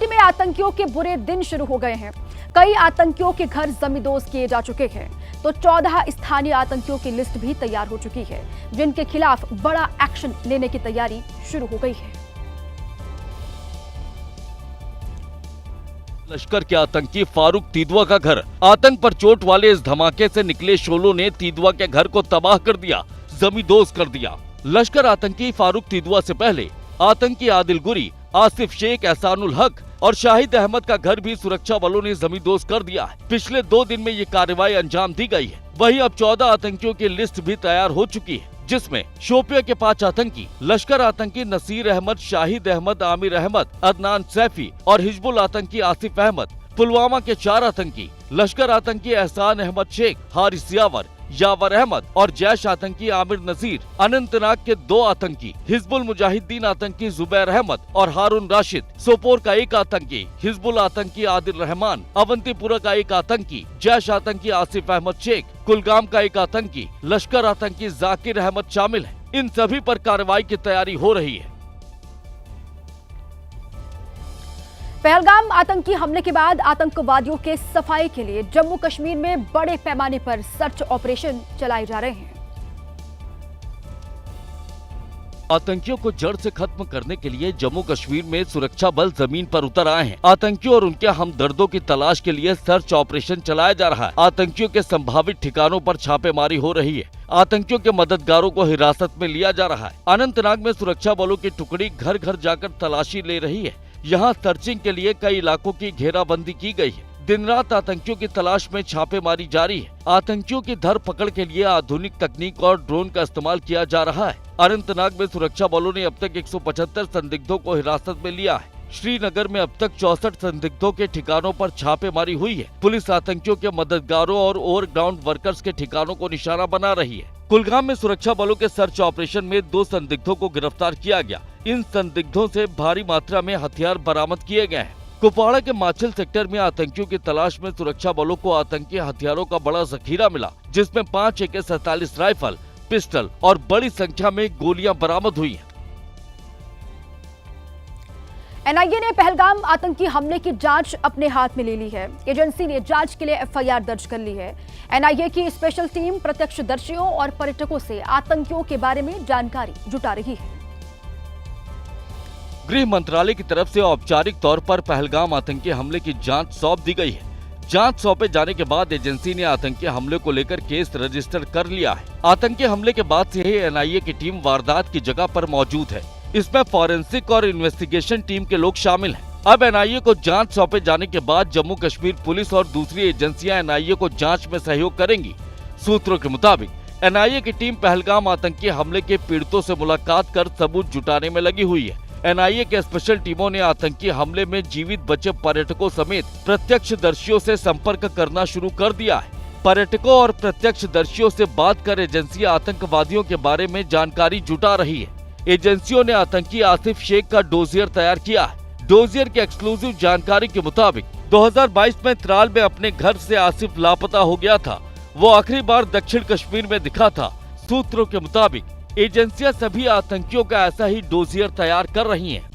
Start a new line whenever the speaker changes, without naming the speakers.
घाटी में आतंकियों के बुरे दिन शुरू हो गए हैं। कई आतंकियों के घर जमींदोज किए जा चुके हैं, तो 14 स्थानीय आतंकियों की लिस्ट भी तैयार हो चुकी है, जिनके खिलाफ बड़ा एक्शन लेने की तैयारी शुरू हो गई है।
लश्कर के आतंकी फारूक तीदुआ का घर। आतंक पर चोट वाले इस धमाके से निकले शोलों ने तीदुआ के घर को तबाह कर दिया, जमींदोज कर दिया। लश्कर आतंकी फारूक तीदुआ से पहले आतंकी आदिल गुरी, आसिफ शेख, एहसानुल हक और शाहिद अहमद का घर भी सुरक्षा बलों ने जमींदोज कर दिया है। पिछले 2 दिन में ये कार्रवाई अंजाम दी गई है। वहीं अब 14 आतंकियों की लिस्ट भी तैयार हो चुकी है, जिसमें शोपिया के 5 आतंकी, लश्कर आतंकी नसीर अहमद, शाहिद अहमद, आमिर अहमद, अदनान सैफी और हिजबुल आतंकी आसिफ अहमद, पुलवामा के 4 आतंकी, लश्कर आतंकी एहसान अहमद शेख, हारिस यावर, यावर अहमद और जैश आतंकी आमिर नजीर, अनंतनाग के 2 आतंकी, हिजबुल मुजाहिदीन आतंकी जुबैर अहमद और हारून राशिद, सोपोर का 1 आतंकी, हिजबुल आतंकी आदिल रहमान, अवंतीपुरा का 1 आतंकी, जैश आतंकी आसिफ अहमद शेख, कुलगाम का 1 आतंकी, लश्कर आतंकी जाकिर अहमद शामिल है। इन सभी पर कार्रवाई की तैयारी हो रही है।
पहलगाम आतंकी हमले के बाद आतंकवादियों के सफाई के लिए जम्मू कश्मीर में बड़े पैमाने पर सर्च ऑपरेशन चलाए जा रहे हैं।
आतंकियों को जड़ से खत्म करने के लिए जम्मू कश्मीर में सुरक्षा बल जमीन पर उतर आए हैं। आतंकियों और उनके हमदर्दों की तलाश के लिए सर्च ऑपरेशन चलाया जा रहा है। आतंकियों के संभावित ठिकानों पर छापेमारी हो रही है। आतंकियों के मददगारों को हिरासत में लिया जा रहा है। अनंतनाग में सुरक्षा बलों की टुकड़ी घर घर जाकर तलाशी ले रही है। यहाँ सर्चिंग के लिए कई इलाकों की घेराबंदी की गई है। दिन रात आतंकियों की तलाश में छापेमारी जारी है। आतंकियों की धर पकड़ के लिए आधुनिक तकनीक और ड्रोन का इस्तेमाल किया जा रहा है। अनंतनाग में सुरक्षा बलों ने अब तक 175 संदिग्धों को हिरासत में लिया है। श्रीनगर में अब तक 64 संदिग्धों के ठिकानों पर छापेमारी हुई है। पुलिस आतंकियों के मददगारों और ओवरग्राउंड वर्कर्स के ठिकानों को निशाना बना रही है। कुलगाम में सुरक्षा बलों के सर्च ऑपरेशन में 2 संदिग्धों को गिरफ्तार किया गया। इन संदिग्धों से भारी मात्रा में हथियार बरामद किए गए हैं। कुपवाड़ा के माछिल सेक्टर में आतंकियों की तलाश में सुरक्षा बलों को आतंकी हथियारों का बड़ा जखीरा मिला, जिसमें 5 AK-47 राइफल, पिस्टल और बड़ी संख्या में गोलियां बरामद हुई हैं।
एनआईए ने पहलगाम आतंकी हमले की जांच अपने हाथ में ले ली है। एजेंसी ने जांच के लिए FIR दर्ज कर ली है। एनआईए की स्पेशल टीम प्रत्यक्षदर्शियों और पर्यटकों से आतंकियों के बारे में जानकारी जुटा रही है।
गृह मंत्रालय की तरफ से औपचारिक तौर पर पहलगाम आतंकी हमले की जांच सौंप दी गई है। जांच सौंपे जाने के बाद एजेंसी ने आतंकी हमले को लेकर केस रजिस्टर कर लिया है। आतंकी हमले के बाद से ही एनआईए की टीम वारदात की जगह पर मौजूद है। इसमें फॉरेंसिक और इन्वेस्टिगेशन टीम के लोग शामिल हैं। अब एनआईए को जांच सौंपे जाने के बाद जम्मू कश्मीर पुलिस और दूसरी एजेंसियां एनआईए को जांच में सहयोग करेंगी। सूत्रों के मुताबिक एनआईए की टीम पहलगाम आतंकी हमले के पीड़ितों से मुलाकात कर सबूत जुटाने में लगी हुई है। एनआईए के स्पेशल टीमों ने आतंकी हमले में जीवित बचे पर्यटकों समेत प्रत्यक्षदर्शियों से संपर्क करना शुरू कर दिया है। पर्यटकों और प्रत्यक्षदर्शियों से बात कर एजेंसी आतंकवादियों के बारे में जानकारी जुटा रही है। एजेंसियों ने आतंकी आसिफ शेख का डोजियर तैयार किया है। डोजियर की एक्सक्लूसिव जानकारी के मुताबिक 2022 में त्राल में अपने घर से आसिफ लापता हो गया था। वो आखिरी बार दक्षिण कश्मीर में दिखा था। सूत्रों के मुताबिक एजेंसियां सभी आतंकियों का ऐसा ही डोजियर तैयार कर रही हैं।